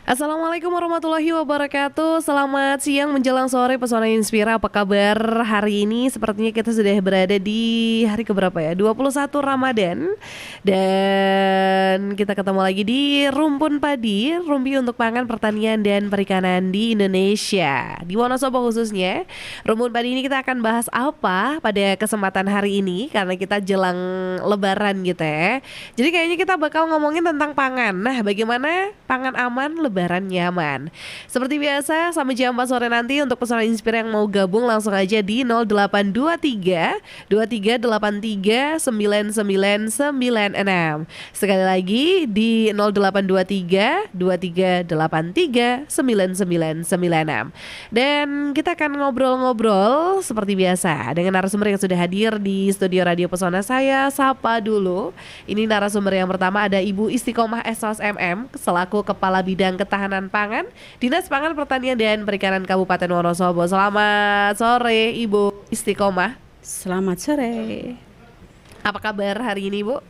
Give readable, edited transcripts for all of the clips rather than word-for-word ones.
Assalamualaikum warahmatullahi wabarakatuh. Selamat siang menjelang sore Pesona Inspira. Apa kabar hari ini? Sepertinya kita sudah berada di hari keberapa ya? 21 Ramadan. Dan kita ketemu lagi di Rumpun Padi, Rumpi untuk Pangan Pertanian dan Perikanan di Indonesia. Di Wonosobo khususnya. Rumpun Padi ini kita akan bahas apa pada kesempatan hari ini, karena kita jelang lebaran gitu ya. Jadi kayaknya kita bakal ngomongin tentang pangan. Nah, bagaimana pangan aman, lebaran nyaman. Seperti biasa, sampai jam 4 sore nanti untuk Pesona Inspira yang mau gabung langsung aja di 0823 2383 9996. Sekali lagi di 0823 2383 9996. Dan kita akan ngobrol-ngobrol seperti biasa dengan narasumber yang sudah hadir di studio Radio Pesona. Saya sapa dulu. Ini narasumber yang pertama ada Ibu Istiqomah SOS MM selaku Kepala Bidang Ketahanan Pangan Dinas Pangan Pertanian dan Perikanan Kabupaten Wonosobo. Selamat sore Ibu Istiqomah. Selamat sore. Apa kabar hari ini Bu?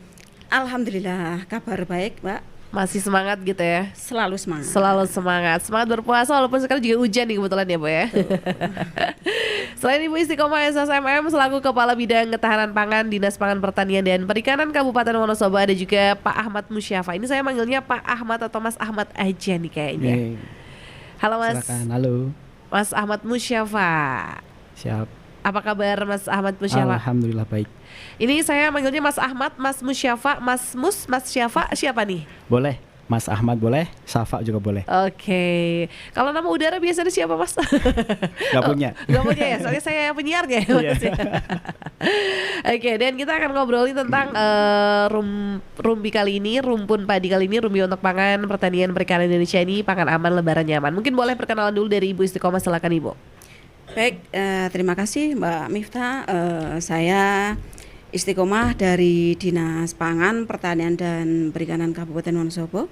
Alhamdulillah kabar baik Mbak. Masih semangat gitu ya? Selalu semangat. Selalu semangat. Semangat berpuasa walaupun sekarang juga hujan nih kebetulan ya Bu ya. Selain Ibu Istiqomah SSMM selaku Kepala Bidang Ketahanan Pangan Dinas Pangan Pertanian dan Perikanan Kabupaten Wonosobo, ada juga Pak Ahmad Musyafa. Ini saya manggilnya Pak Ahmad atau Mas Ahmad aja nih kayaknya. Halo Mas. Silakan. Halo. Mas Ahmad Musyafa. Siap. Apa kabar Mas Ahmad Musyafa? Alhamdulillah baik. Ini saya manggilnya Mas Ahmad, Mas Musyafa, Mas Syafa, siapa nih? Boleh. Mas Ahmad boleh, Syafa juga boleh. Oke. Kalau nama udara biasanya siapa Mas? Gak punya. Gak punya ya, soalnya saya penyiarnya ya Mas ya. Oke, dan kita akan ngobrolin tentang rumpi kali ini, rumpun padi kali ini, rumpi untuk pangan pertanian perikanan Indonesia ini, pangan aman lebaran nyaman. Mungkin boleh perkenalan dulu dari Ibu Istiqomah, silakan Ibu. Baik, terima kasih Mbak Miftah. Saya Istiqomah dari Dinas Pangan Pertanian dan Perikanan Kabupaten Wonosobo,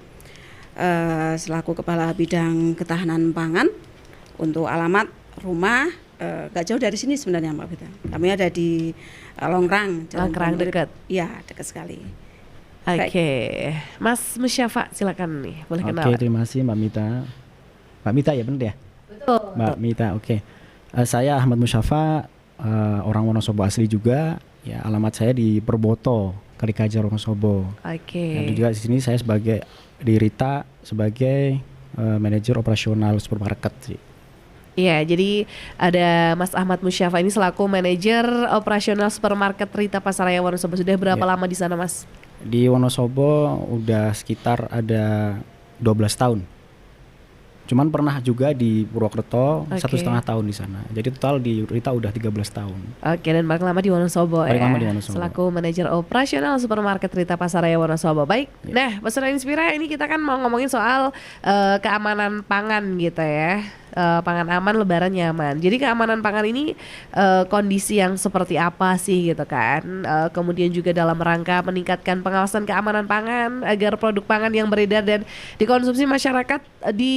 selaku Kepala Bidang Ketahanan Pangan. Untuk alamat rumah gak jauh dari sini sebenarnya Mbak Miftah. Kami ada di Longrang. Longrang dekat. Iya, dekat sekali. Oke. Mas Musyafa silakan nih, boleh kenal. Oke, terima kasih Mbak Mita. Mbak Mita ya benar ya? Betul. Mbak Mita, oke. Saya Ahmad Musyafa, orang Wonosobo asli juga. Ya, alamat saya di Perboto, Kalikajar, Wonosobo. Oke. Dan juga di sini saya sebagai di Rita sebagai manajer operasional supermarket sih. Iya, jadi ada Mas Ahmad Musyafa ini selaku manajer operasional supermarket Rita Pasaraya Wonosobo. Sudah berapa lama di sana Mas? Di Wonosobo udah sekitar ada 12 tahun. Cuman pernah juga di Purwokerto 1,5 tahun di sana. Jadi total di Rita udah 13 tahun. Oke, dan paling lama di Wonosobo paling ya. lama di Wonosobo. Selaku manajer operasional supermarket Rita Pasaraya Wonosobo. Baik. Ya. Nah, Pesona Inspira ini kita kan mau ngomongin soal keamanan pangan gitu ya. Pangan aman lebaran nyaman. Jadi keamanan pangan ini kondisi yang seperti apa sih gitu kan. Kemudian juga dalam rangka meningkatkan pengawasan keamanan pangan agar produk pangan yang beredar dan dikonsumsi masyarakat di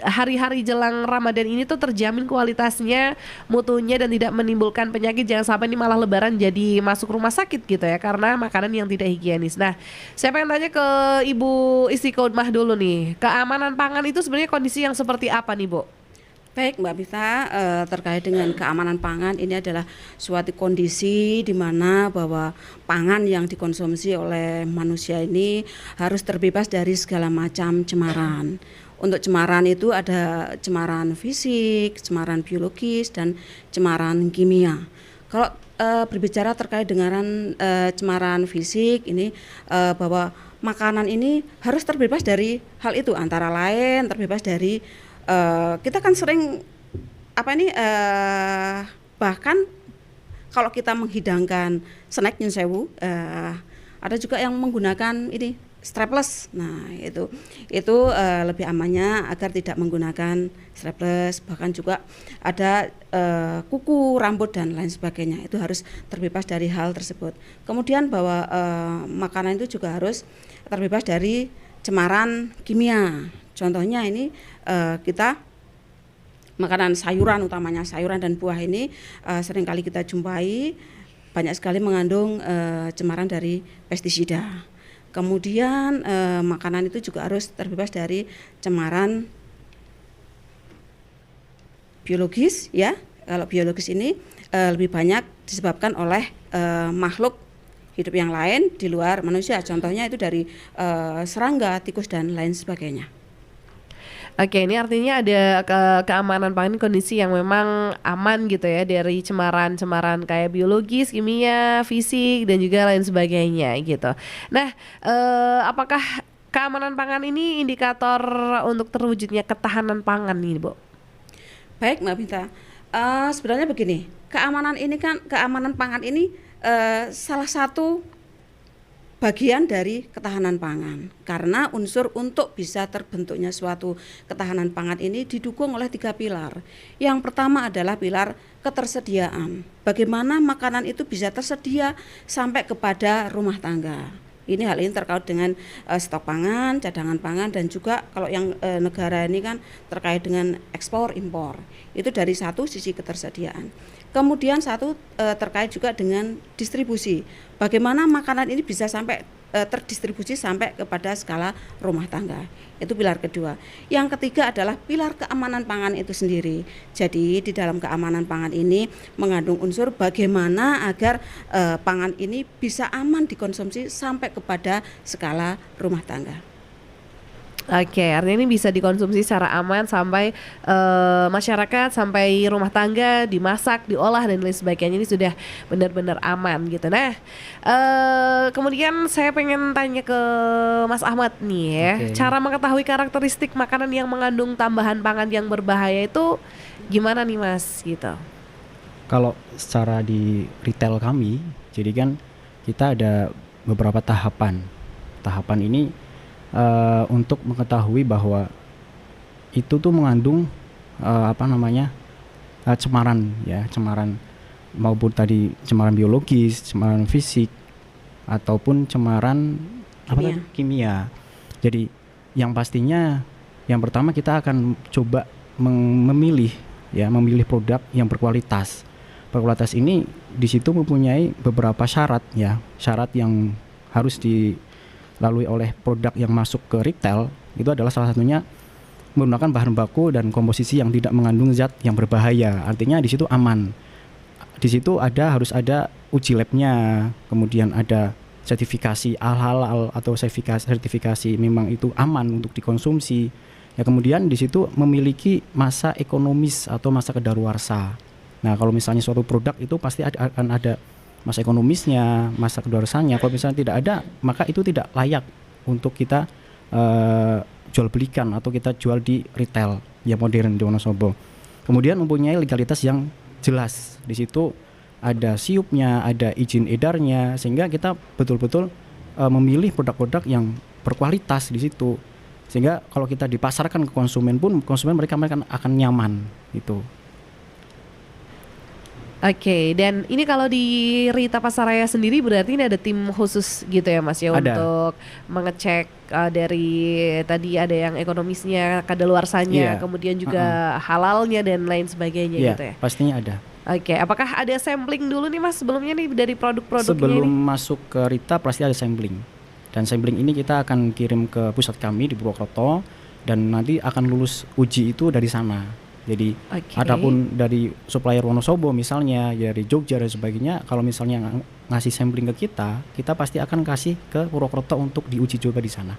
hari-hari jelang Ramadan ini tuh terjamin kualitasnya, mutunya, dan tidak menimbulkan penyakit. Jangan sampai ini malah lebaran jadi masuk rumah sakit gitu ya karena makanan yang tidak higienis. Nah, saya pengen tanya ke Ibu Istiqomah dulu nih. Keamanan pangan itu sebenarnya kondisi yang seperti apa nih Bu? Baik Mbak Mita, terkait dengan keamanan pangan, ini adalah suatu kondisi di mana bahwa pangan yang dikonsumsi oleh manusia ini harus terbebas dari segala macam cemaran. Untuk cemaran itu ada cemaran fisik, cemaran biologis, dan cemaran kimia. Kalau berbicara terkait dengan cemaran fisik ini, bahwa makanan ini harus terbebas dari hal itu, antara lain terbebas dari kita kan sering bahkan kalau kita menghidangkan snack nyun sewu, ada juga yang menggunakan ini strapless. Nah, itu lebih amannya agar tidak menggunakan strapless. Bahkan juga ada kuku, rambut, dan lain sebagainya. Itu harus terbebas dari hal tersebut. Kemudian bahwa makanan itu juga harus terbebas dari cemaran kimia. Contohnya ini kita makanan sayuran, utamanya sayuran dan buah ini seringkali kita jumpai banyak sekali mengandung cemaran dari pestisida. Kemudian makanan itu juga harus terbebas dari cemaran biologis ya. Kalau biologis ini lebih banyak disebabkan oleh makhluk hidup yang lain di luar manusia. Contohnya itu dari serangga, tikus dan lain sebagainya. Oke, ini artinya ada keamanan pangan, kondisi yang memang aman gitu ya dari cemaran-cemaran kayak biologis, kimia, fisik dan juga lain sebagainya gitu. Nah, apakah keamanan pangan ini indikator untuk terwujudnya ketahanan pangan nih, Bu? Baik, Mbak Binta. Sebenarnya begini, keamanan pangan ini salah satu bagian dari ketahanan pangan, karena unsur untuk bisa terbentuknya suatu ketahanan pangan ini didukung oleh 3 pilar. Yang pertama adalah pilar ketersediaan. Bagaimana makanan itu bisa tersedia sampai kepada rumah tangga. Ini hal ini terkait dengan stok pangan, cadangan pangan, dan juga kalau yang negara ini kan terkait dengan ekspor impor. Itu dari satu sisi ketersediaan. Kemudian satu terkait juga dengan distribusi. Bagaimana makanan ini bisa sampai terdistribusi sampai kepada skala rumah tangga. Itu pilar kedua. Yang ketiga adalah pilar keamanan pangan itu sendiri. Jadi di dalam keamanan pangan ini mengandung unsur bagaimana agar pangan ini bisa aman dikonsumsi sampai kepada skala rumah tangga. Oke, artinya ini bisa dikonsumsi secara aman sampai masyarakat, sampai rumah tangga, dimasak, diolah dan lain sebagainya, ini sudah benar-benar aman gitu. Nah, kemudian saya pengen tanya ke Mas Ahmad nih ya, cara mengetahui karakteristik makanan yang mengandung tambahan pangan yang berbahaya itu gimana nih Mas gitu? Kalau secara di retail kami, jadi kan kita ada beberapa tahapan. Tahapan ini untuk mengetahui bahwa itu tuh mengandung cemaran ya, cemaran maupun tadi cemaran biologis, cemaran fisik ataupun cemaran kimia. Jadi yang pastinya yang pertama kita akan coba memilih produk yang berkualitas. Berkualitas ini di situ mempunyai beberapa syarat ya, syarat yang harus dilalui oleh produk yang masuk ke retail. Itu adalah salah satunya menggunakan bahan baku dan komposisi yang tidak mengandung zat yang berbahaya. Artinya di situ aman. Di situ harus ada uji labnya, kemudian ada sertifikasi halal atau sertifikasi memang itu aman untuk dikonsumsi. Ya, kemudian di situ memiliki masa ekonomis atau masa kedaluarsa. Nah, kalau misalnya suatu produk itu pasti akan ada masa ekonomisnya, masa kedaluarsanya. Kalau misalnya tidak ada, maka itu tidak layak untuk kita jual belikan atau kita jual di retail yang modern di Wonosobo. Kemudian mempunyai legalitas yang jelas. Di situ ada siupnya, ada izin edarnya, sehingga kita betul-betul memilih produk-produk yang berkualitas di situ. Sehingga kalau kita dipasarkan ke konsumen pun, konsumen mereka akan nyaman gitu. Oke, dan ini kalau di Rita Pasaraya sendiri berarti ini ada tim khusus gitu ya Mas ya, untuk mengecek dari tadi ada yang ekonomisnya, kadaluarsanya, kemudian juga halalnya dan lain sebagainya gitu ya. Pastinya ada. Oke, apakah ada sampling dulu nih Mas sebelumnya nih dari produk-produknya Sebelum ini? masuk ke Rita pasti ada sampling. Dan sampling ini kita akan kirim ke pusat kami di Purwokerto dan nanti akan lulus uji itu dari sana. Jadi adapun dari supplier Wonosobo misalnya dari Jogja dan sebagainya, kalau misalnya ngasih sampling ke kita pasti akan kasih ke Purwokerto untuk diuji coba di sana.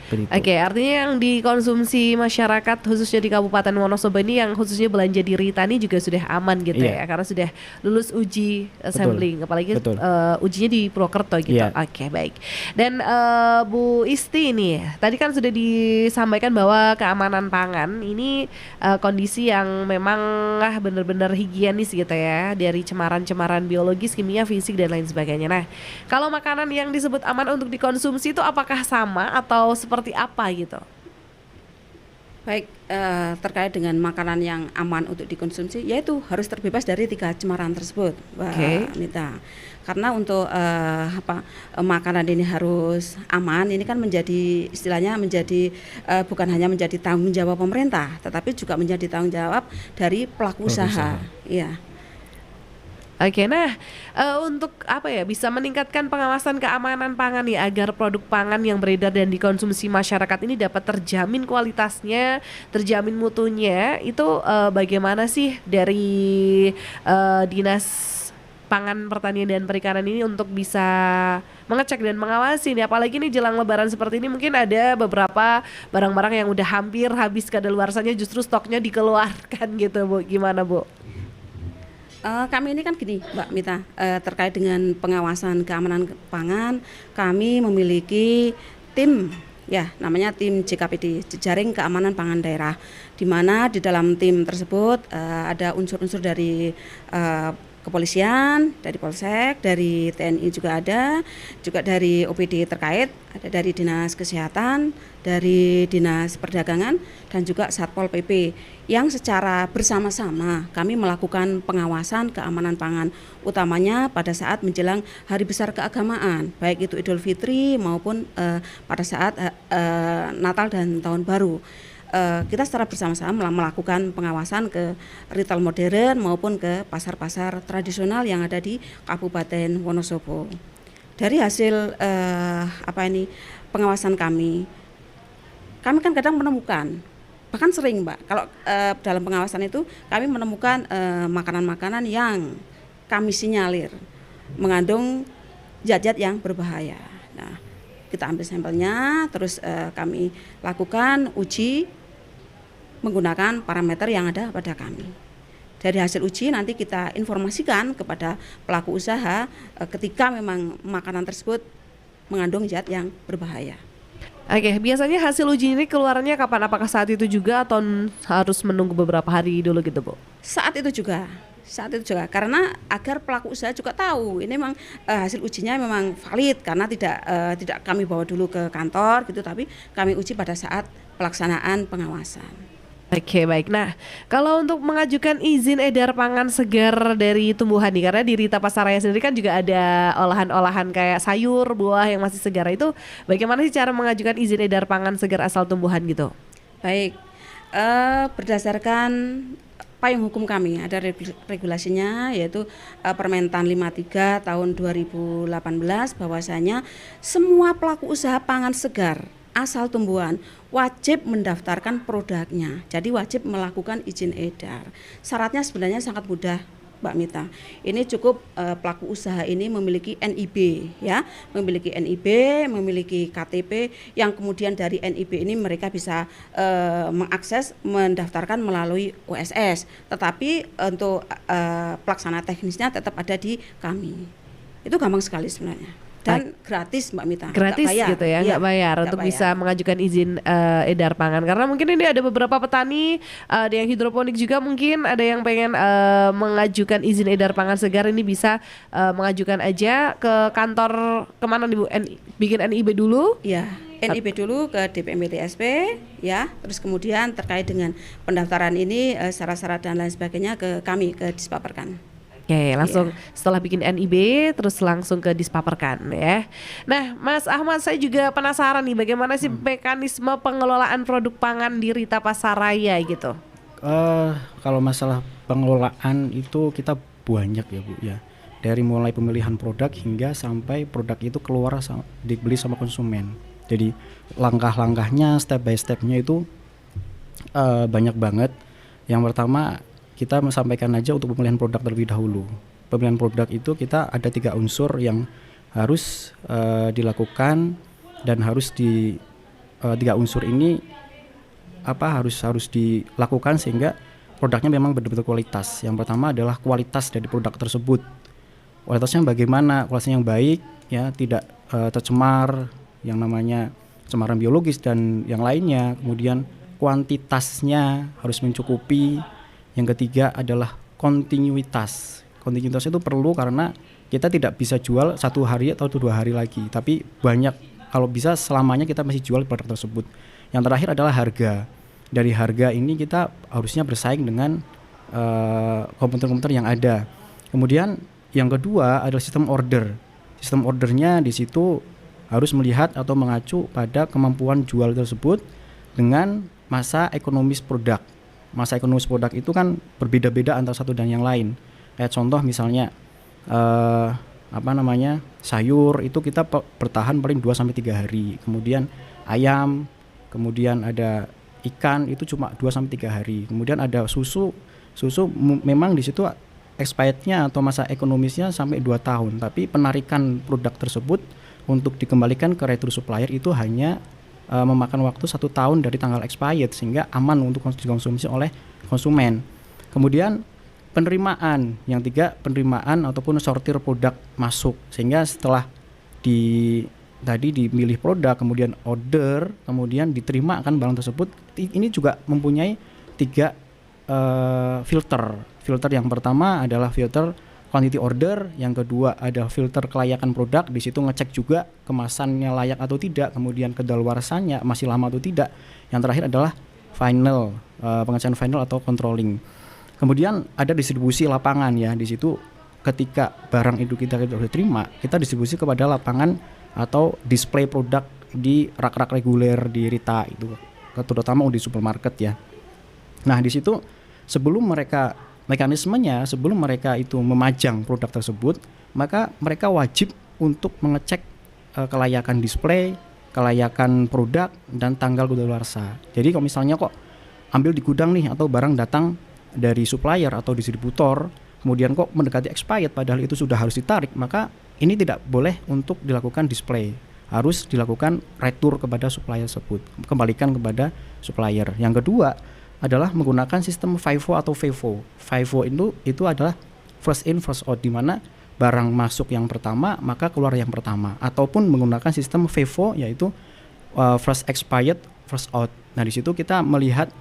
Oke, artinya yang dikonsumsi masyarakat khususnya di Kabupaten Wonosobo ini yang khususnya belanja di Rita ini juga sudah aman gitu ya, karena sudah lulus uji sampling, apalagi ujinya di Purwokerto gitu. Oke, baik. Dan Bu Isti ini tadi kan sudah disampaikan bahwa keamanan pangan ini kondisi yang memang benar-benar higienis gitu ya, dari cemaran-cemaran biologis, kimia, fisik dan lain sebagainya. Nah, kalau makanan yang disebut aman untuk dikonsumsi itu apakah sama atau seperti apa gitu? Baik, terkait dengan makanan yang aman untuk dikonsumsi, yaitu harus terbebas dari 3 cemaran tersebut, Mbak Nita. Karena untuk makanan ini harus aman, ini kan menjadi istilahnya menjadi bukan hanya menjadi tanggung jawab pemerintah, tetapi juga menjadi tanggung jawab dari pelaku usaha. Iya. Oke, nah untuk apa ya bisa meningkatkan pengawasan keamanan pangan nih agar produk pangan yang beredar dan dikonsumsi masyarakat ini dapat terjamin kualitasnya, terjamin mutunya, itu bagaimana sih dari Dinas Pangan Pertanian dan Perikanan ini untuk bisa mengecek dan mengawasi nih, apalagi nih jelang Lebaran seperti ini mungkin ada beberapa barang-barang yang udah hampir habis kadaluarsanya justru stoknya dikeluarkan gitu Bu, gimana Bu? Kami ini kan gini Mbak Mita, terkait dengan pengawasan keamanan pangan, kami memiliki tim ya namanya tim JKPD, Jejaring Keamanan Pangan Daerah, di mana di dalam tim tersebut ada unsur-unsur dari kepolisian, dari Polsek, dari TNI juga ada, juga dari OPD terkait, ada dari Dinas Kesehatan, dari Dinas Perdagangan, dan juga Satpol PP yang secara bersama-sama kami melakukan pengawasan keamanan pangan, utamanya pada saat menjelang hari besar keagamaan, baik itu Idul Fitri maupun pada saat Natal dan Tahun Baru. Kita secara bersama-sama melakukan pengawasan ke retail modern maupun ke pasar-pasar tradisional yang ada di Kabupaten Wonosobo. Dari hasil pengawasan kami kan kadang menemukan, bahkan sering Mbak, kalau dalam pengawasan itu kami menemukan makanan-makanan yang kami sinyalir mengandung zat-zat yang berbahaya. Nah, kita ambil sampelnya, terus kami lakukan uji menggunakan parameter yang ada pada kami. Dari hasil uji nanti kita informasikan kepada pelaku usaha ketika memang makanan tersebut mengandung zat yang berbahaya. Oke, biasanya hasil uji ini keluarnya kapan? Apakah saat itu juga atau harus menunggu beberapa hari dulu gitu Bu? Saat itu juga, karena agar pelaku usaha juga tahu ini memang hasil ujinya memang valid, karena tidak kami bawa dulu ke kantor gitu, tapi kami uji pada saat pelaksanaan pengawasan. Oke, baik. Nah, kalau untuk mengajukan izin edar pangan segar dari tumbuhan nih, karena di Rita Pasaraya sendiri kan juga ada olahan-olahan kayak sayur, buah yang masih segar, itu bagaimana sih cara mengajukan izin edar pangan segar asal tumbuhan gitu? Baik, berdasarkan payung hukum kami ada regulasinya, yaitu Permentan 53 tahun 2018, bahwasanya semua pelaku usaha pangan segar asal tumbuhan wajib mendaftarkan produknya. Jadi wajib melakukan izin edar. Syaratnya sebenarnya sangat mudah, Mbak Mita. Ini cukup pelaku usaha ini memiliki NIB ya, memiliki NIB, memiliki KTP, yang kemudian dari NIB ini mereka bisa mengakses mendaftarkan melalui OSS. Tetapi untuk pelaksana teknisnya tetap ada di kami. Itu gampang sekali sebenarnya. Dan gratis Mbak Mita, gratis gitu ya, nggak bayar untuk bisa mengajukan izin edar pangan. Karena mungkin ini ada beberapa petani, ada yang hidroponik juga, mungkin ada yang pengen mengajukan izin edar pangan segar, ini bisa mengajukan aja ke kantor kemana nih Bu? Bikin NIB dulu? Ya, NIB dulu ke DPMPTSP ya, terus kemudian terkait dengan pendaftaran ini syarat-syarat dan lain sebagainya ke kami, ke Dispaperkan. Oke, langsung setelah bikin NIB terus langsung ke Dispaperkan ya. Nah, Mas Ahmad, saya juga penasaran nih bagaimana sih mekanisme pengelolaan produk pangan di Rita Pasaraya gitu. Kalau masalah pengelolaan itu kita banyak ya Bu ya. Dari mulai pemilihan produk hingga sampai produk itu keluar dibeli sama konsumen. Jadi langkah-langkahnya, step by stepnya itu banyak banget. Yang pertama, kita sampaikan aja untuk pemilihan produk terlebih dahulu. Pemilihan produk itu kita ada 3 unsur yang harus dilakukan, dan harus 3 unsur ini harus dilakukan sehingga produknya memang benar-benar kualitas. Yang pertama adalah kualitas dari produk tersebut. Kualitasnya bagaimana? Kualitasnya yang baik ya, tidak tercemar yang namanya cemaran biologis dan yang lainnya. Kemudian kuantitasnya harus mencukupi. Yang ketiga adalah kontinuitas. Kontinuitas itu perlu karena kita tidak bisa jual 1 hari atau 2 hari lagi, tapi banyak, kalau bisa selamanya kita masih jual produk tersebut. Yang terakhir adalah harga. Dari harga ini kita harusnya bersaing dengan komputer-komputer yang ada. Kemudian yang kedua adalah sistem order. Sistem ordernya di situ harus melihat atau mengacu pada kemampuan jual tersebut dengan masa ekonomis produk. Masa ekonomis produk itu kan berbeda-beda antara satu dan yang lain. Kayak contoh misalnya eh, sayur itu kita bertahan paling 2 sampai 3 hari. Kemudian ayam, kemudian ada ikan itu cuma 2 sampai 3 hari. Kemudian ada susu memang di situ expirednya atau masa ekonomisnya sampai 2 tahun. Tapi penarikan produk tersebut untuk dikembalikan ke retur supplier itu hanya memakan waktu 1 tahun dari tanggal expired, sehingga aman untuk dikonsumsi oleh konsumen. Kemudian penerimaan, yang 3 penerimaan ataupun sortir produk masuk, sehingga setelah dimilih produk, kemudian order, kemudian diterima kan barang tersebut, ini juga mempunyai 3 filter. Yang pertama adalah filter quantity order, yang kedua ada filter kelayakan produk, di situ ngecek juga kemasannya layak atau tidak, kemudian kedaluarsanya masih lama atau tidak. Yang terakhir adalah final, pengecekan final atau controlling. Kemudian ada distribusi lapangan ya, di situ ketika barang itu kita terima, kita distribusi kepada lapangan atau display produk di rak-rak reguler di Rita itu, terutama di supermarket ya. Nah di situ mekanismenya sebelum mereka itu memajang produk tersebut, maka mereka wajib untuk mengecek kelayakan display, kelayakan produk, dan tanggal kadaluarsa. Jadi kalau misalnya kok ambil di gudang nih, atau barang datang dari supplier atau distributor, kemudian kok mendekati expired padahal itu sudah harus ditarik, maka ini tidak boleh untuk dilakukan display, harus dilakukan retur kepada supplier tersebut, kembalikan kepada supplier. Yang kedua adalah menggunakan sistem FIFO atau FIFO. FIFO itu adalah first in first out, di mana barang masuk yang pertama maka keluar yang pertama, ataupun menggunakan sistem FIFO, yaitu first expired first out. Nah di situ kita melihat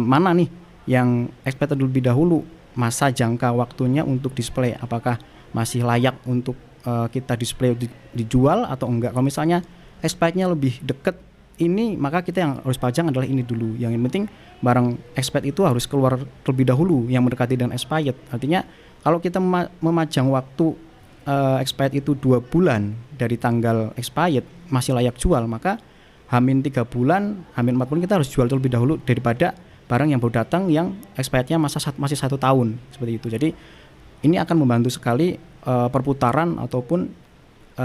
mana nih yang expired lebih dahulu, masa jangka waktunya untuk display, apakah masih layak untuk kita display dijual atau enggak. Kalau misalnya expirednya lebih dekat ini, maka kita yang harus pajang adalah ini dulu. Yang penting barang expired itu harus keluar terlebih dahulu yang mendekati dengan expired. Artinya kalau kita memajang waktu expired itu 2 bulan dari tanggal expired masih layak jual, maka H-3 bulan, H-4 bulan kita harus jual terlebih dahulu daripada barang yang baru datang yang expirednya masih 1 tahun seperti itu. Jadi ini akan membantu sekali perputaran ataupun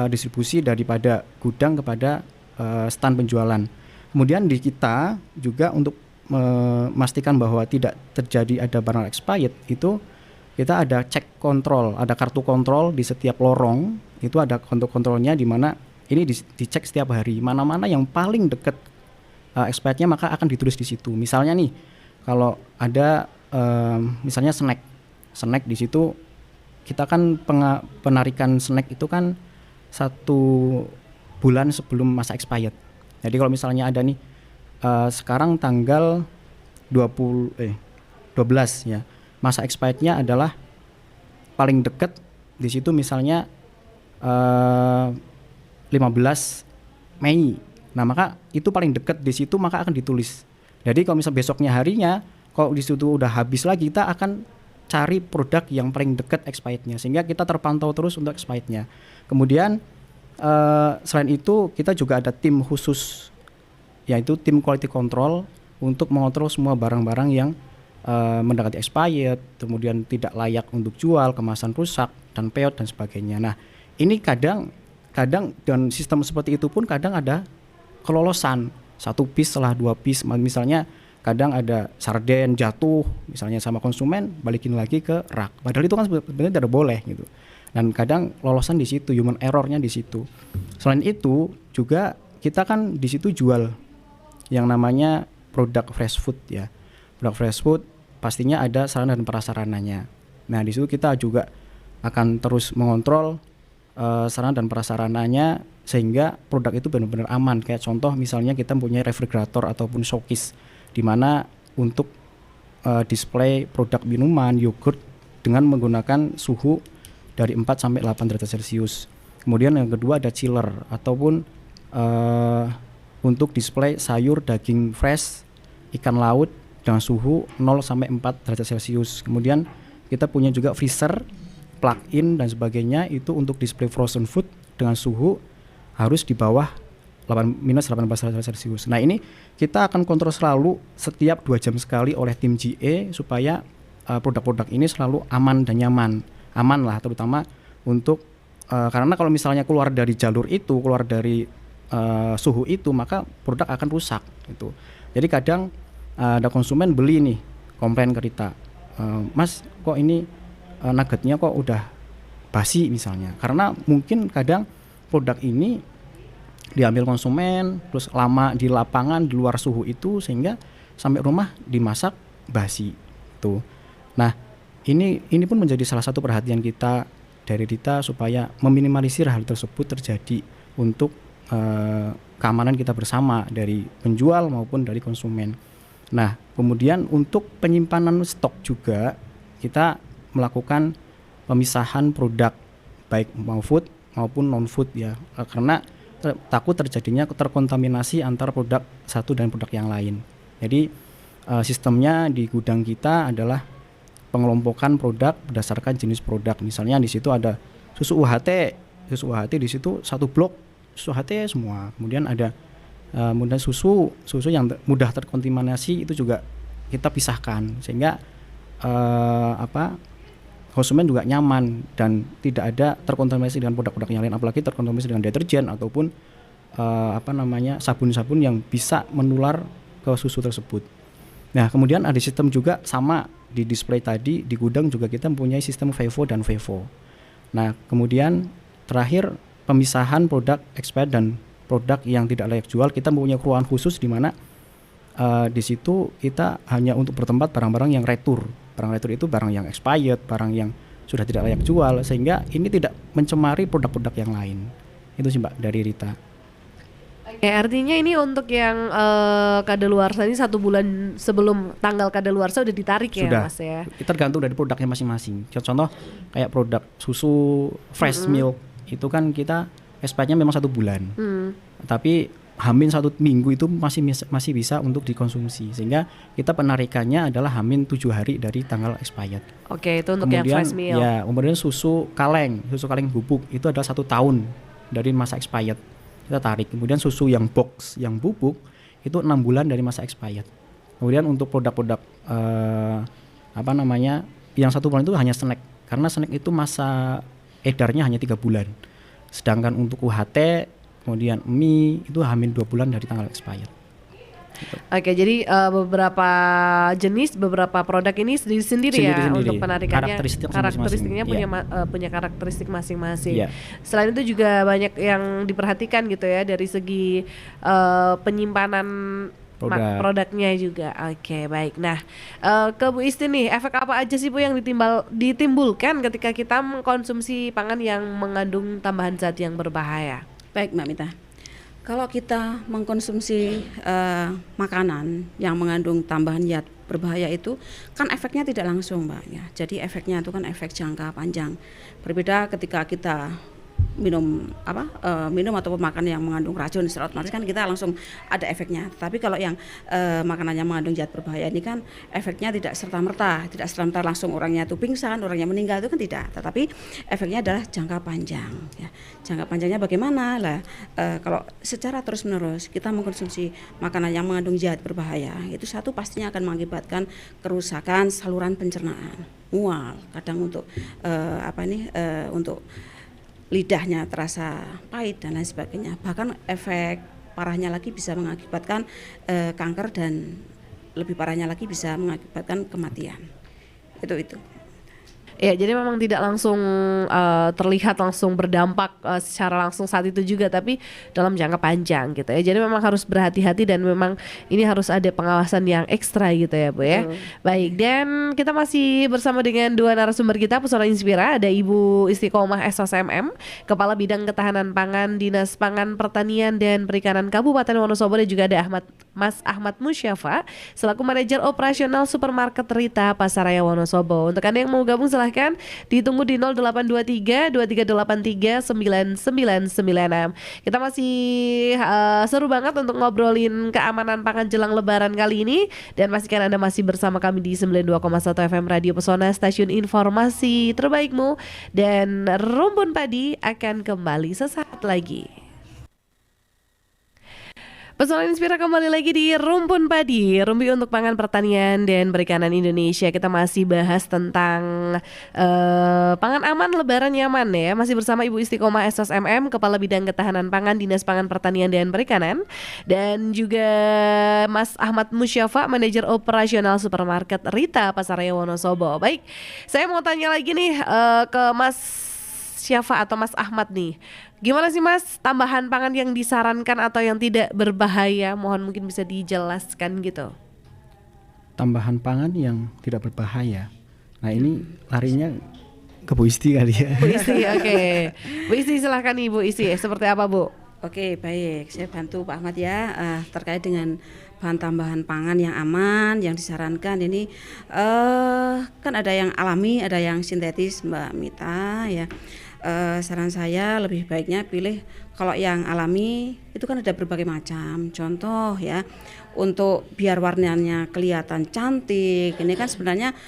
distribusi daripada gudang kepada stand penjualan. Kemudian di kita juga untuk memastikan bahwa tidak terjadi ada barang expired, itu kita ada cek kontrol, ada kartu kontrol di setiap lorong. Itu ada kontrolnya, di mana ini dicek setiap hari, mana-mana yang paling dekat expirednya maka akan ditulis di situ. Misalnya nih, kalau ada misalnya snack di situ, kita kan penarikan snack itu kan 1 bulan sebelum masa expired. Jadi kalau misalnya ada nih sekarang tanggal 12 ya, masa expirednya adalah paling dekat di situ misalnya 15 Mei. Nah maka itu paling dekat di situ, maka akan ditulis. Jadi kalau misalnya besoknya harinya, kalau di situ udah habis lagi, kita akan cari produk yang paling dekat expirednya, sehingga kita terpantau terus untuk expirednya. Kemudian selain itu kita juga ada tim khusus, yaitu tim quality control, untuk mengontrol semua barang-barang yang mendekati expired, kemudian tidak layak untuk jual, kemasan rusak, dan peot dan sebagainya. Nah ini kadang dan sistem seperti itu pun kadang ada kelolosan, 1 piece setelah 2 piece. Misalnya kadang ada sarden jatuh misalnya sama konsumen, balikin lagi ke rak, padahal itu kan sebenarnya tidak boleh gitu. Dan kadang lolosan di situ, human errornya di situ. Selain itu juga kita kan di situ jual yang namanya produk fresh food ya. Produk fresh food pastinya ada sarana dan prasarananya. Nah di situ kita juga akan terus mengontrol sarana dan prasarananya sehingga produk itu benar-benar aman. Kayak contoh misalnya kita mempunyai refrigerator ataupun showcase, di mana untuk display produk minuman, yogurt dengan menggunakan suhu dari 4 sampai 8 derajat Celcius. Kemudian yang kedua ada chiller ataupun untuk display sayur, daging fresh, ikan laut dengan suhu 0 sampai 4 derajat Celcius. Kemudian kita punya juga freezer, plug-in dan sebagainya, itu untuk display frozen food dengan suhu harus di bawah minus 18 derajat Celcius. Nah ini kita akan kontrol selalu setiap 2 jam sekali oleh tim GE supaya produk-produk ini selalu aman dan nyaman. aman lah, terutama untuk karena kalau misalnya keluar dari jalur itu, keluar dari suhu itu, maka produk akan rusak gitu. Jadi kadang ada konsumen beli nih, komplain ke kita, Mas kok ini nuggetnya kok udah basi misalnya, karena mungkin kadang produk ini diambil konsumen terus lama di lapangan di luar suhu itu sehingga sampai rumah dimasak basi tuh. Nah ini pun menjadi salah satu perhatian kita dari Dita supaya meminimalisir hal tersebut terjadi untuk keamanan kita bersama dari penjual maupun dari konsumen. Nah kemudian untuk penyimpanan stok juga kita melakukan pemisahan produk baik mau food maupun non food ya, karena takut terjadinya terkontaminasi antara produk satu dan produk yang lain. Jadi sistemnya di gudang kita adalah pengelompokan produk berdasarkan jenis produk. Misalnya di situ ada susu UHT di situ satu blok susu UHT semua. Kemudian ada susu yang mudah terkontaminasi itu juga kita pisahkan sehingga konsumen juga nyaman dan tidak ada terkontaminasi dengan produk-produk yang lain, apalagi terkontaminasi dengan deterjen ataupun sabun-sabun yang bisa menular ke susu tersebut. Nah kemudian ada sistem juga sama di display tadi, di gudang juga kita mempunyai sistem FIFO dan FEVO. Nah kemudian terakhir pemisahan produk expired dan produk yang tidak layak jual, kita mempunyai ruangan khusus di mana di situ kita hanya untuk bertempat barang-barang yang retur. Barang retur itu barang yang expired, barang yang sudah tidak layak jual, sehingga ini tidak mencemari produk-produk yang lain. Itu sih Mbak dari Rita. Oke, artinya ini untuk yang kadaluarsa ini 1 bulan sebelum tanggal kadaluarsa udah ditarik ya sudah. Mas ya? Tergantung dari produknya masing-masing. Contoh kayak produk susu fresh milk itu kan kita expirednya memang 1 bulan. Tapi Hamin 1 minggu itu masih bisa untuk dikonsumsi, sehingga kita penarikannya adalah Hamin 7 hari dari tanggal expired. Oke, itu untuk kemudian, yang fresh milk. Ya, kemudian susu kaleng bubuk itu adalah 1 tahun dari masa expired kita tarik. Kemudian susu yang box yang bubuk itu 6 bulan dari masa expired. Kemudian untuk produk-produk yang 1 bulan itu hanya snack, karena snack itu masa edarnya hanya 3 bulan. Sedangkan untuk UHT kemudian mie itu hamil 2 bulan dari tanggal expired. Gitu. Oke, jadi beberapa jenis, beberapa produk ini sendiri ya untuk penarikannya, karakteristiknya punya karakteristik masing-masing. Selain itu juga banyak yang diperhatikan gitu ya dari segi penyimpanan produknya juga. Oke, baik. Nah, ke Bu Isti nih, efek apa aja sih Bu yang ditimbulkan ketika kita mengkonsumsi pangan yang mengandung tambahan zat yang berbahaya? Baik Mbak Mita, kalau kita mengkonsumsi makanan yang mengandung tambahan zat berbahaya itu kan efeknya tidak langsung Mbak ya. Jadi efeknya itu kan efek jangka panjang. Berbeda ketika kita minum atau makan yang mengandung racun, secara otomatis kan kita langsung ada efeknya. Tapi kalau yang makanan yang mengandung zat berbahaya ini kan efeknya tidak serta-merta langsung orangnya itu pingsan, orangnya meninggal, itu kan tidak. Tetapi efeknya adalah jangka panjang ya. Jangka panjangnya bagaimana lah? Kalau secara terus-menerus kita mengkonsumsi makanan yang mengandung zat berbahaya, itu satu pastinya akan mengakibatkan kerusakan saluran pencernaan, mual, kadang untuk untuk lidahnya terasa pahit dan lain sebagainya. Bahkan efek parahnya lagi bisa mengakibatkan kanker, dan lebih parahnya lagi bisa mengakibatkan kematian. Itu. Ya, jadi memang tidak langsung terlihat langsung berdampak secara langsung saat itu juga, tapi dalam jangka panjang gitu ya. Jadi memang harus berhati-hati dan memang ini harus ada pengawasan yang ekstra gitu ya Bu ya. Baik, dan kita masih bersama dengan 2 narasumber kita Pesona Inspira. Ada Ibu Istiqomah SOSMM, Kepala Bidang Ketahanan Pangan Dinas Pangan Pertanian dan Perikanan Kabupaten Wonosobo, dan juga ada Mas Ahmad Musyafa selaku Manajer Operasional Supermarket Rita Pasaraya Wonosobo. Untuk Anda yang mau gabung silahkan ditunggu di 0823 2383 9996. Kita masih seru banget untuk ngobrolin keamanan pangan jelang lebaran kali ini, dan pastikan Anda masih bersama kami di 92,1 FM Radio Pesona, stasiun informasi terbaikmu, dan Rumpun Padi akan kembali sesaat lagi. Pesona Inspira kembali lagi di Rumpun Padi, rumpi untuk pangan pertanian dan perikanan Indonesia. Kita masih bahas tentang pangan aman, lebaran nyaman ya. Masih bersama Ibu Istiqomah SSMM, Kepala Bidang Ketahanan Pangan Dinas Pangan Pertanian dan Perikanan, dan juga Mas Ahmad Musyafa, Manajer Operasional Supermarket Rita Pasaraya Wonosobo. Baik, saya mau tanya lagi nih ke Mas Syafa atau Mas Ahmad nih. Gimana sih Mas tambahan pangan yang disarankan atau yang tidak berbahaya? Mohon mungkin bisa dijelaskan gitu. Tambahan pangan yang tidak berbahaya. Nah ini larinya ke Bu Isti kali ya. Bu Isti, oke. Bu Isti silahkan nih Bu Isti, seperti apa Bu? Oke, baik, saya bantu Pak Ahmad ya, terkait dengan bahan tambahan pangan yang aman, yang disarankan ini kan ada yang alami, ada yang sintetis Mbak Mita ya. Saran saya lebih baiknya pilih kalau yang alami itu kan ada berbagai macam. Contoh ya, untuk biar warnanya kelihatan cantik, ini kan sebenarnya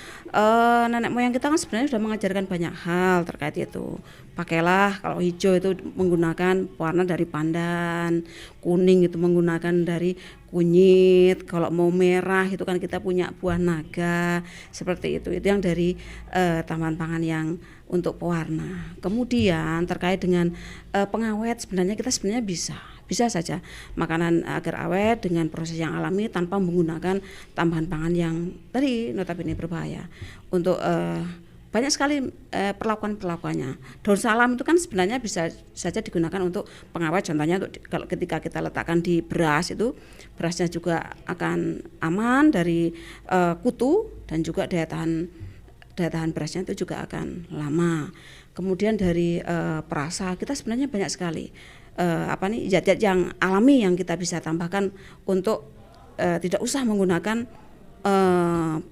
nenek moyang kita kan sebenarnya sudah mengajarkan banyak hal terkait itu. Pakailah kalau hijau itu menggunakan warna dari pandan, kuning itu menggunakan dari kunyit, kalau mau merah itu kan kita punya buah naga, seperti itu yang dari tambahan pangan yang untuk pewarna. Kemudian terkait dengan pengawet, sebenarnya kita bisa saja makanan agar awet dengan proses yang alami tanpa menggunakan tambahan pangan yang tadi notabene berbahaya. Untuk banyak sekali perlakuannya. Daun salam itu kan sebenarnya bisa saja digunakan untuk pengawet. Contohnya untuk kalau ketika kita letakkan di beras itu, berasnya juga akan aman dari kutu dan juga daya tahan berasnya itu juga akan lama. Kemudian dari perasa kita sebenarnya banyak sekali zat-zat yang alami yang kita bisa tambahkan untuk tidak usah menggunakan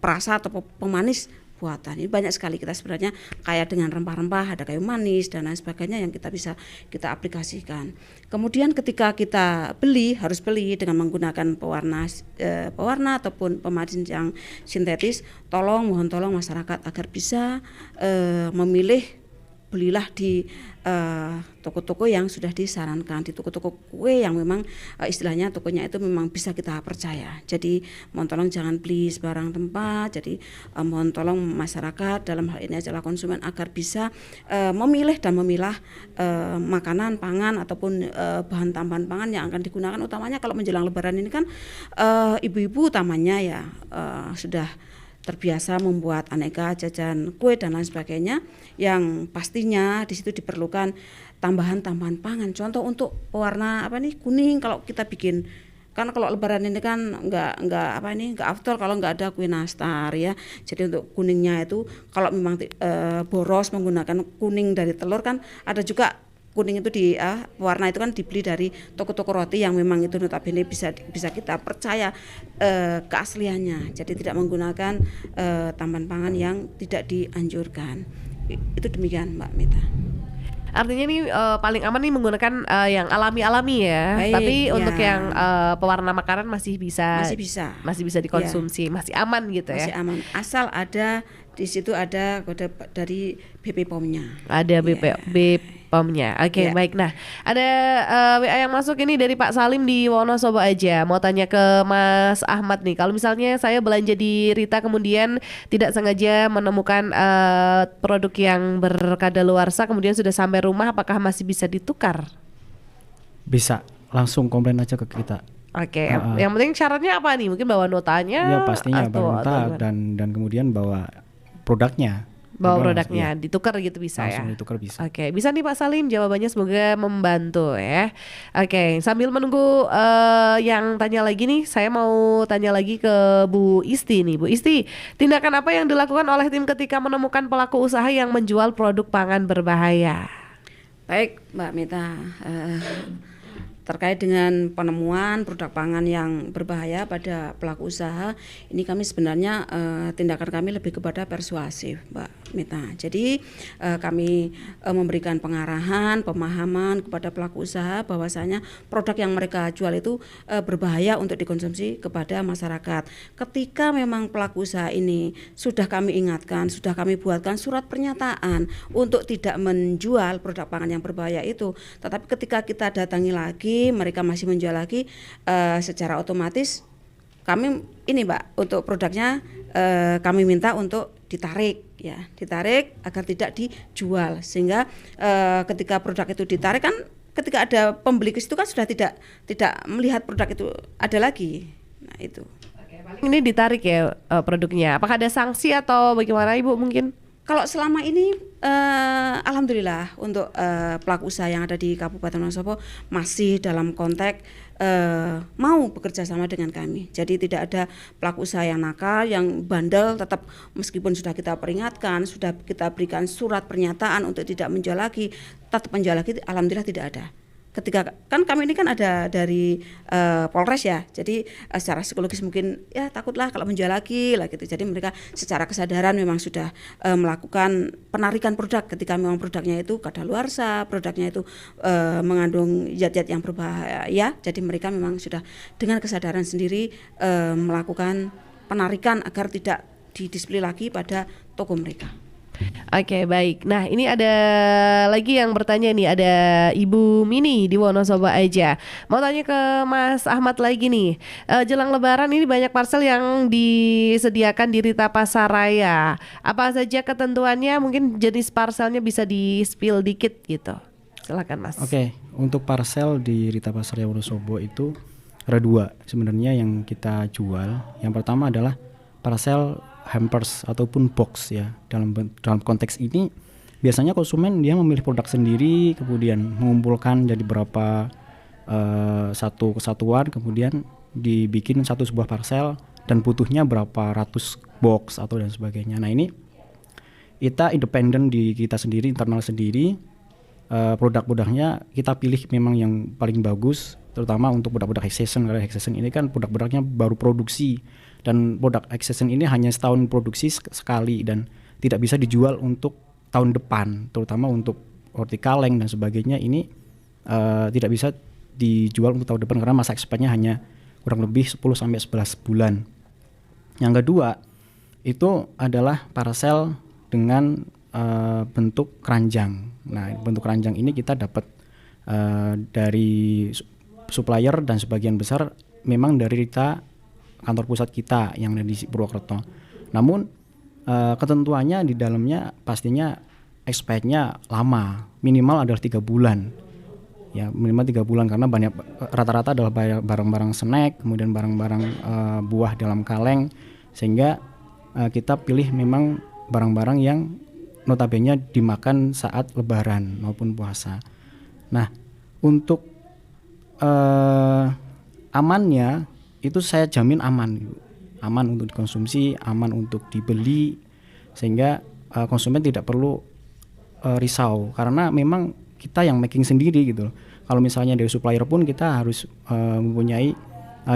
perasa atau pemanis buatan. Ini banyak sekali kita sebenarnya kaya dengan rempah-rempah, ada kayu manis dan lain sebagainya yang kita aplikasikan. Kemudian ketika kita harus beli dengan menggunakan pewarna ataupun pemanis yang sintetis, mohon tolong masyarakat agar bisa memilih, belilah di toko-toko yang sudah disarankan, di toko-toko kue yang memang istilahnya tokonya itu memang bisa kita percaya. Jadi mohon tolong jangan beli sembarang tempat. Jadi mohon tolong masyarakat dalam hal ini adalah konsumen agar bisa memilih dan memilah makanan, pangan ataupun bahan tambahan pangan yang akan digunakan, utamanya kalau menjelang lebaran ini kan ibu-ibu utamanya ya sudah terbiasa membuat aneka jajan kue dan lain sebagainya yang pastinya di situ diperlukan tambahan-tambahan pangan. Contoh untuk pewarna kuning, kalau kita bikin kan kalau lebaran ini kan nggak afdol kalau nggak ada kue nastar ya. Jadi untuk kuningnya itu kalau memang boros menggunakan kuning dari telur, kan ada juga kuning itu warna itu kan dibeli dari toko-toko roti yang memang itu notabene bisa kita percaya keasliannya. Jadi tidak menggunakan tambahan pangan yang tidak dianjurkan. Itu demikian Mbak Mita. Artinya nih paling aman nih menggunakan yang alami-alami ya. Baik, tapi ya. untuk yang pewarna makanan masih bisa dikonsumsi, masih aman gitu ya. Masih aman, asal ada di situ ada kode dari BP POM-nya. Ada BPOM-nya. Oke, baik. Nah, ada WA yang masuk ini dari Pak Salim di Wonosobo aja. Mau tanya ke Mas Ahmad nih. Kalau misalnya saya belanja di Rita kemudian tidak sengaja menemukan produk yang berkadaluarsa kemudian sudah sampai rumah, apakah masih bisa ditukar? Bisa, langsung komplain aja ke kita. Oke, yang penting syaratnya apa nih? Mungkin bawa notanya? Ya pastinya bawa nota dan kemudian bawa produknya. Produknya ditukar gitu bisa langsung ya. ditukar bisa. Oke, bisa nih Pak Salim, jawabannya semoga membantu ya. Oke, sambil menunggu yang tanya lagi nih, saya mau tanya lagi ke Bu Isti nih. Bu Isti, tindakan apa yang dilakukan oleh tim ketika menemukan pelaku usaha yang menjual produk pangan berbahaya? Baik Mbak Mita, terkait dengan penemuan produk pangan yang berbahaya pada pelaku usaha, ini kami sebenarnya tindakan kami lebih kepada persuasif Mbak Mita. Jadi kami memberikan pengarahan, pemahaman kepada pelaku usaha bahwasanya produk yang mereka jual itu berbahaya untuk dikonsumsi kepada masyarakat. Ketika memang pelaku usaha ini sudah kami ingatkan, sudah kami buatkan surat pernyataan untuk tidak menjual produk pangan yang berbahaya itu, tetapi ketika kita datangi lagi, mereka masih menjual lagi, secara otomatis kami ini Mbak, untuk produknya kami minta untuk ditarik agar tidak dijual, sehingga ketika produk itu ditarik kan ketika ada pembeli ke situ kan sudah tidak melihat produk itu ada lagi. Nah itu. Ini ditarik ya produknya. Apakah ada sanksi atau bagaimana Ibu mungkin? Kalau selama ini alhamdulillah untuk pelaku usaha yang ada di Kabupaten Wonosobo masih dalam konteks mau bekerja sama dengan kami. Jadi tidak ada pelaku usaha yang nakal, yang bandel, tetap meskipun sudah kita peringatkan, sudah kita berikan surat pernyataan untuk tidak menjual lagi, tetap menjual lagi, alhamdulillah tidak ada. Ketika kan kami ini kan ada dari Polres ya, jadi secara psikologis mungkin ya takutlah kalau menjual lagi lah gitu. Jadi mereka secara kesadaran memang sudah melakukan penarikan produk ketika memang produknya itu kadaluarsa, produknya itu mengandung zat-zat yang berbahaya. Jadi mereka memang sudah dengan kesadaran sendiri melakukan penarikan agar tidak didisplay lagi pada toko mereka. Oke, baik. Nah, ini ada lagi yang bertanya nih, ada Ibu Mini di Wonosobo aja. Mau tanya ke Mas Ahmad lagi nih. Jelang Lebaran ini banyak parcel yang disediakan di Rita Pasaraya. Apa saja ketentuannya? Mungkin jenis parcelnya bisa di-spill dikit gitu. Silakan Mas. Oke, untuk parcel di Rita Pasaraya Wonosobo itu ada 2 sebenarnya yang kita jual. Yang pertama adalah parcel hampers ataupun box ya. Dalam konteks ini biasanya konsumen dia memilih produk sendiri, kemudian mengumpulkan jadi berapa satu kesatuan, kemudian dibikin satu sebuah parcel dan butuhnya berapa ratus box atau dan sebagainya. Nah ini kita independen di kita sendiri, internal sendiri, produk-produknya kita pilih memang yang paling bagus, terutama untuk produk-produk high season. Karena high season ini kan produk-produknya baru produksi, dan produk high season ini hanya setahun produksi sekali dan tidak bisa dijual untuk tahun depan, terutama untuk roti kaleng dan sebagainya ini tidak bisa dijual untuk tahun depan karena masa expirednya hanya kurang lebih 10-11 bulan. Yang kedua itu adalah parcel dengan bentuk keranjang. Nah, bentuk keranjang ini kita dapat dari supplier dan sebagian besar memang dari Rita kantor pusat kita yang ada di Purwokerto. Namun ketentuannya di dalamnya pastinya expirednya lama, minimal adalah 3 bulan. Ya, minimal 3 bulan karena banyak rata-rata adalah barang-barang snack, kemudian barang-barang buah dalam kaleng, sehingga kita pilih memang barang-barang yang notabene dimakan saat lebaran maupun puasa. Nah, untuk amannya itu saya jamin aman untuk dikonsumsi, aman untuk dibeli, sehingga konsumen tidak perlu risau karena memang kita yang making sendiri gitu loh. Kalau misalnya dari supplier pun kita harus mempunyai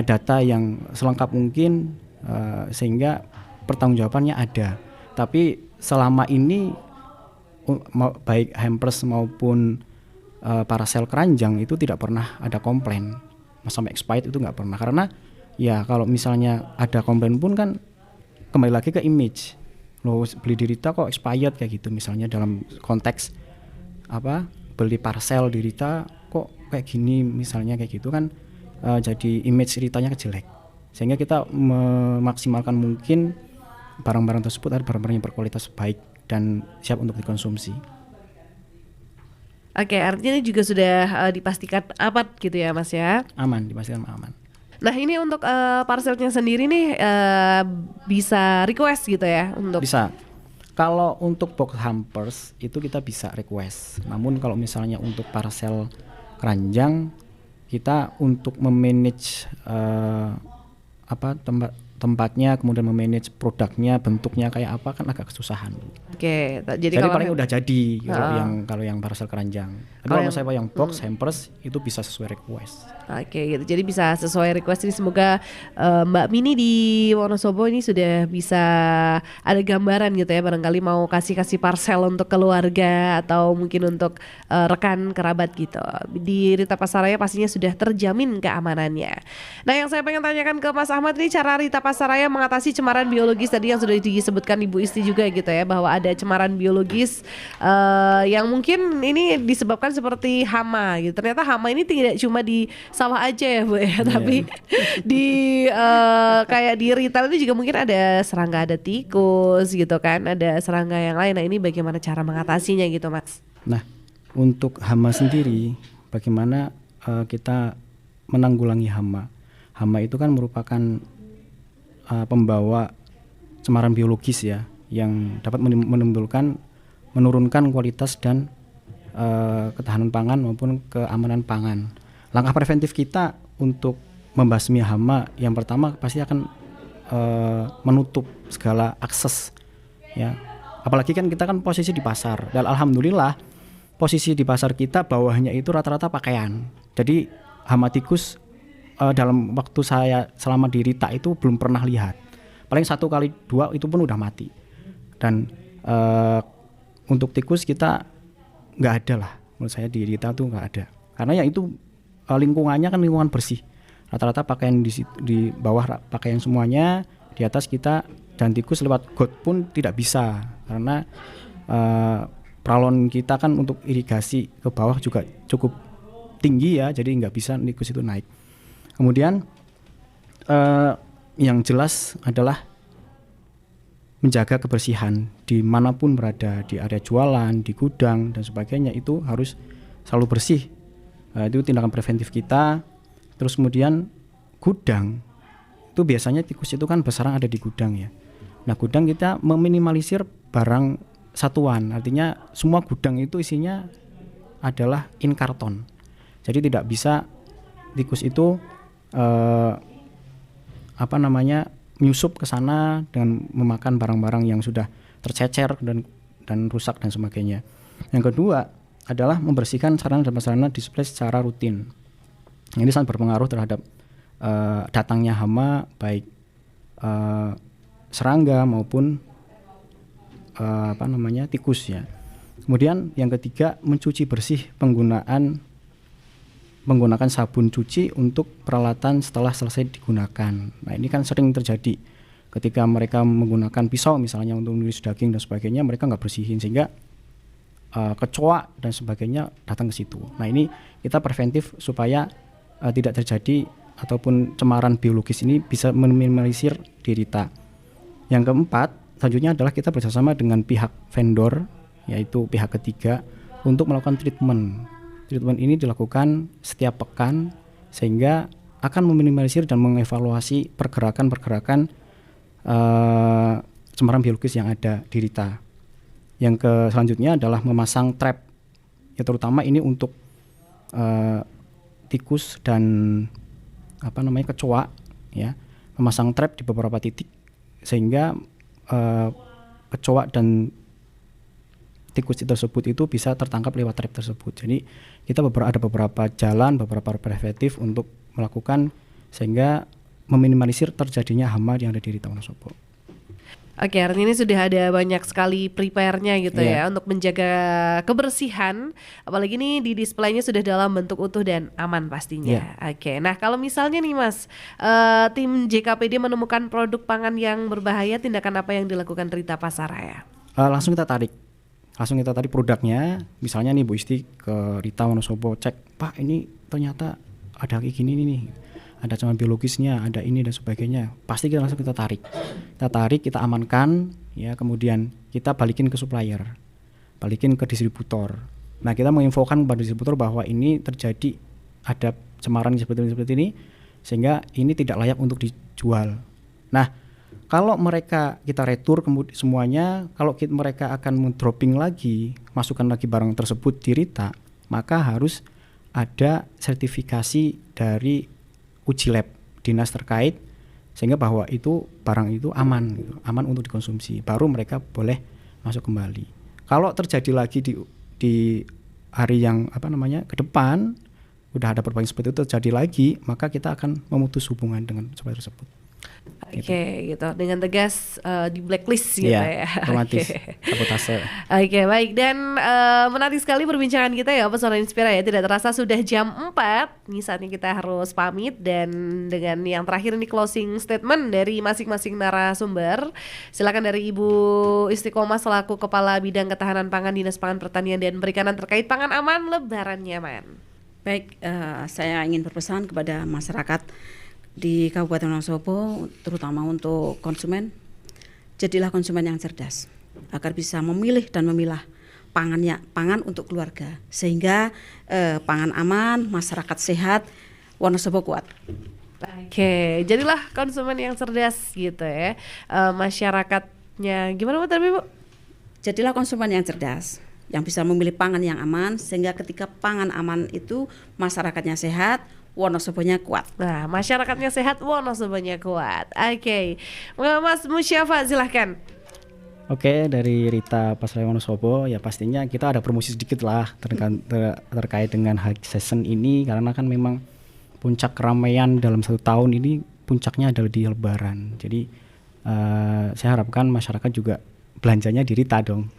data yang selengkap mungkin, sehingga pertanggungjawabannya ada. Tapi selama ini baik hampers maupun parcel keranjang itu tidak pernah ada komplain sampai expired, itu nggak pernah. Karena ya kalau misalnya ada komplain pun kan kembali lagi ke image, lo beli di Rita kok expired kayak gitu, misalnya dalam konteks beli parcel di Rita kok kayak gini misalnya, kayak gitu kan jadi image Ritanya jelek, sehingga kita memaksimalkan mungkin barang-barang tersebut ada barang-barang yang berkualitas baik dan siap untuk dikonsumsi. Oke, artinya ini juga sudah dipastikan aman gitu ya Mas ya? Aman, dipastikan aman. Nah ini untuk parcelnya sendiri nih bisa request gitu ya untuk? Bisa. Kalau untuk box hampers itu kita bisa request. Namun kalau misalnya untuk parcel keranjang, kita untuk memanage tempatnya, kemudian memanage produknya, bentuknya kayak apa kan agak kesusahan. Oke, jadi Jadi kalau paling udah jadi kalau yang parcel keranjang. Tapi Kalau kalau misalnya yang box, hampers itu bisa sesuai request. Oke gitu, jadi bisa sesuai request ini. Semoga Mbak Mini di Wonosobo ini sudah bisa ada gambaran gitu ya, barangkali mau kasih parcel untuk keluarga atau mungkin untuk rekan kerabat gitu. Di Rita Pasaraya pastinya sudah terjamin keamanannya. Nah, yang saya pengen tanyakan ke Mas Ahmad ini, cara Rita Pasaraya mengatasi cemaran biologis tadi yang sudah disebutkan Ibu Isti juga gitu ya, bahwa ada cemaran biologis yang mungkin ini disebabkan seperti hama gitu. Ternyata hama ini tidak cuma di sawah aja ya Bu ya, tapi di kayak di retail itu juga mungkin ada serangga, ada tikus gitu kan, ada serangga yang lain. Nah, ini bagaimana cara mengatasinya gitu Mas? Nah, untuk hama sendiri, bagaimana kita menanggulangi hama? Hama itu kan merupakan pembawa cemaran biologis ya, yang dapat menurunkan kualitas dan ketahanan pangan maupun keamanan pangan. Langkah preventif kita untuk membasmi hama yang pertama pasti akan menutup segala akses ya. Apalagi kan kita kan posisi di pasar, dan alhamdulillah posisi di pasar kita bawahnya itu rata-rata pakaian. Jadi hama tikus dalam waktu saya selama di Rita itu belum pernah lihat. Paling 1 kali 2 itu pun udah mati. Dan untuk tikus kita nggak ada lah, menurut saya di Rita tuh nggak ada. Karena ya itu lingkungannya kan lingkungan bersih. Rata-rata pakaian di bawah pakaian semuanya, di atas kita, dan tikus lewat got pun tidak bisa karena pralon kita kan untuk irigasi ke bawah juga cukup tinggi ya, jadi nggak bisa tikus itu naik. Kemudian yang jelas adalah menjaga kebersihan dimanapun berada, di area jualan, di gudang dan sebagainya, itu harus selalu bersih. Itu tindakan preventif kita. Terus kemudian gudang, itu biasanya tikus itu kan bersarang ada di gudang ya. Nah, gudang kita meminimalisir barang satuan, artinya semua gudang itu isinya adalah in karton. Jadi tidak bisa tikus itu menyusup ke sana dengan memakan barang-barang yang sudah tercecer dan rusak dan sebagainya. Yang kedua adalah membersihkan sarana dan prasarana display secara rutin. Ini sangat berpengaruh terhadap datangnya hama, baik serangga maupun tikus ya. Kemudian yang ketiga, mencuci bersih menggunakan sabun cuci untuk peralatan setelah selesai digunakan. Nah, ini kan sering terjadi ketika mereka menggunakan pisau misalnya untuk menulis daging dan sebagainya, mereka nggak bersihin sehingga kecoa dan sebagainya datang ke situ. Nah, ini kita preventif supaya tidak terjadi ataupun cemaran biologis ini bisa meminimalisir di Rita. Yang keempat, selanjutnya adalah kita bersama dengan pihak vendor, yaitu pihak ketiga, untuk melakukan treatment. Treatment ini dilakukan setiap pekan sehingga akan meminimalisir dan mengevaluasi pergerakan cemaran biologis yang ada di Rita. Yang selanjutnya adalah memasang trap, ya terutama ini untuk tikus dan kecoa ya, memasang trap di beberapa titik sehingga kecoa dan tikus tersebut itu bisa tertangkap lewat trap tersebut. Jadi kita ada beberapa jalan, beberapa preventif untuk melakukan sehingga meminimalisir terjadinya hama yang ada di Rita Wonosobo. Oke, artinya ini sudah ada banyak sekali prepare-nya gitu ya untuk menjaga kebersihan. Apalagi ini di displaynya sudah dalam bentuk utuh dan aman pastinya. Oke, nah kalau misalnya nih Mas, tim JKPD menemukan produk pangan yang berbahaya, tindakan apa yang dilakukan Rita Pasaraya? Langsung kita tarik produknya. Misalnya nih Bu Isti ke Rita Wonosobo, cek, Pak ini ternyata ada kayak gini nih, ada cemaran biologisnya, ada ini dan sebagainya. Pasti kita langsung kita tarik, kita amankan ya, kemudian kita balikin ke supplier, balikin ke distributor. Nah, kita menginfokan kepada distributor bahwa ini terjadi, ada cemaran seperti ini sehingga ini tidak layak untuk dijual. Nah, kalau mereka kita retur semuanya, kalau mereka akan dropping lagi, masukkan lagi barang tersebut di Rita, maka harus ada sertifikasi dari uji lab dinas terkait sehingga bahwa itu barang itu aman gitu, aman untuk dikonsumsi, baru mereka boleh masuk kembali. Kalau terjadi lagi di hari yang ke depan udah ada perbaikan seperti itu terjadi lagi, maka kita akan memutus hubungan dengan supplier tersebut. Oke, gitu. Dengan tegas di blacklist gitu ya. Otomatis sabotase. Oke, baik. Dan menarik sekali perbincangan kita ya Pesona Inspira ya. Tidak terasa sudah jam 4. Nih saatnya kita harus pamit, dan dengan yang terakhir ini closing statement dari masing-masing narasumber. Silakan dari Ibu Istiqomah selaku Kepala Bidang Ketahanan Pangan Dinas Pangan Pertanian dan Perikanan terkait pangan aman, lebaran nyaman. Baik, saya ingin berpesan kepada masyarakat di Kabupaten Wonosobo, terutama untuk konsumen, jadilah konsumen yang cerdas agar bisa memilih dan memilah pangan untuk keluarga, sehingga pangan aman, masyarakat sehat, Wonosobo kuat. Oke, jadilah konsumen yang cerdas gitu ya. Masyarakatnya gimana Bu tadi Bu? Jadilah konsumen yang cerdas, yang bisa memilih pangan yang aman, sehingga ketika pangan aman itu masyarakatnya sehat, Wonosobonya kuat. Nah, masyarakatnya sehat, Wonosobonya kuat. Oke, Mas Musyafa silahkan. Oke, dari Rita Pasraya Wonosobo, ya pastinya kita ada promosi sedikit lah terkait dengan high season ini, karena kan memang puncak keramaian dalam 1 tahun ini puncaknya adalah di Lebaran. Jadi saya harapkan masyarakat juga belanjanya di Rita dong.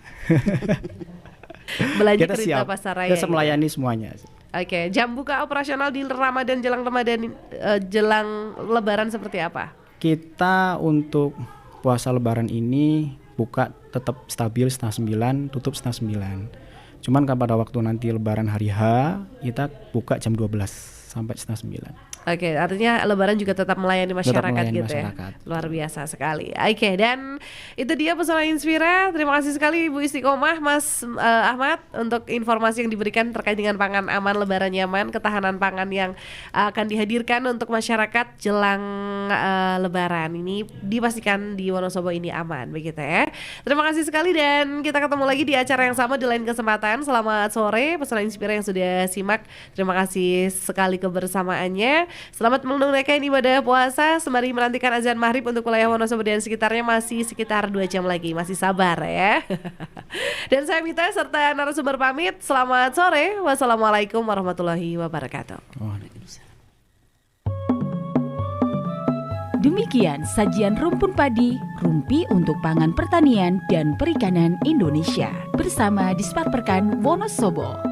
Belanja kita ke Rita siap, Pasaraya. kita melayani semuanya. Oke, jam buka operasional di Ramadan jelang Lebaran seperti apa? Kita untuk puasa Lebaran ini buka tetap stabil 8:30, tutup 8:30. Cuman pada waktu nanti Lebaran hari H, kita buka jam 12 sampai 8:30. Oke, artinya Lebaran juga tetap melayani masyarakat gitu masyarakat. ya. Luar biasa sekali. Oke, dan itu dia Pesona Inspira. Terima kasih sekali Ibu Istiqomah, Mas Ahmad, untuk informasi yang diberikan terkait dengan pangan aman, Lebaran nyaman, ketahanan pangan yang akan dihadirkan untuk masyarakat jelang Lebaran. Ini dipastikan di Wonosobo ini aman, begitu ya. Terima kasih sekali, dan kita ketemu lagi di acara yang sama di lain kesempatan. Selamat sore Pesona Inspira yang sudah simak. Terima kasih sekali kebersamaannya. Selamat menunaikan ibadah puasa sembari menantikan azan maghrib untuk wilayah Wonosobo dan sekitarnya. Masih sekitar 2 jam lagi, masih sabar ya. Dan saya Mita serta narasumber pamit. Selamat sore. Wassalamualaikum warahmatullahi wabarakatuh. Demikian sajian Rumpun Padi, Rumpi untuk Pangan Pertanian dan Perikanan Indonesia bersama Disparperkan Wonosobo.